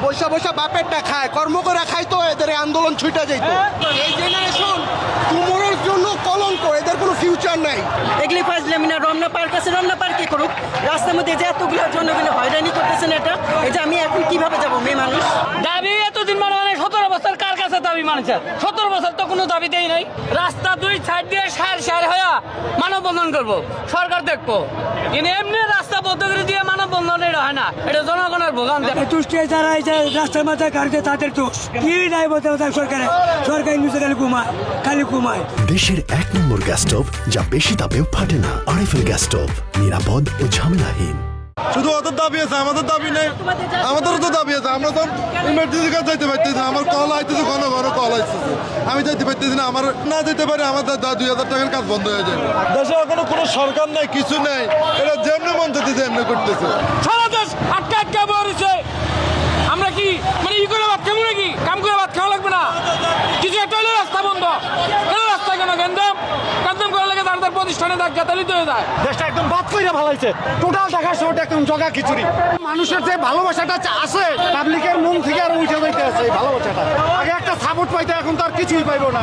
বৈশা বৈশা বাপেরটা খায়, কর্ম করে খায়, তো এদের এই আন্দোলন ছুটে যেত। এই জেনারেশন টুমোরোর জন্য কলঙ্ক, এদের কোনো ফিউচার নাই। এগুলি ফাজলামি না। রমনা পার্ক আছে, রমনা পার্কে করুক। রাস্তার মধ্যে যে এতগুলো জনগণ হয়রানি করতেছেন, এটা এই যে আমি এখন কিভাবে যাবো মেয়ে মানুষ? দাবি এতদিন মানে 17 বছর কার কাছে দাবি মানছে? 17 বছর তো কোনো দাবি দেই নাই। রাস্তা দুই সাইড দিয়ে সার হয়ে মানববন্ধন করবো, সরকার দেখবো। কিন্তু এমনি রাস্তা পদ্ধতি দিয়ে মানববন্ধন এটা হয় না, এটা জনগণের ভোগান্তি। তুষ্টে যারা এই যে রাস্তার মাথায় কাটছে তাদের দোষ কি নাই বলতে সরকারে। সরকার নিচে খালি ঘুমায়। দেশের 1 নম্বর গ্যাস স্টোভ যা বেশি তাপেও ফাটে না। আরএফএল গ্যাস স্টোভ, নিরাপদ ও ঝামেলাহীন। শুধু ওদের দাবি আছে, আমাদের দাবি নেই। আমাদেরও তো দাবি আছে। আমরা তো ইমার্জেন্সি কাজ যাইতে পারতেছি না। আমার কল আইতেছে, ঘন ঘন কল আইতেছে, আমি যাইতে পারতেছি না। আমার না যেতে পারে, আমার 2000 টাকার কাজ বন্ধ হয়ে যায়। দেশে এখনো কোনো সরকার নাই, কিছু নেই। এরা যেমনি মন চাইতেছে এমনি করতেছে। সারা দেশ আটকা বসে। আমরা কি মানে ই করে ভাত খাবো নাকি? কাম করে ভাত খাওয়া লাগবে না? কিছু একটা হলে রাস্তা বন্ধ, রাস্তা কেন গেন্দাম করা লাগে? তার প্রতিষ্ঠানে দেখ জাতালিত হয়ে যায়। দেশটা একদম বাদ করে ভালাইছে। টোটাল ঢাকা শহরটা একদম জগা খিচুড়ি। মানুষের যে ভালোবাসাটা আছে পাবলিকের মন থেকে আর উঠে যাইতে আছে এই ভালোবাসাটা। আগে একটা সাপোর্ট পাইতে, এখন তার কিছুই পাইবো না।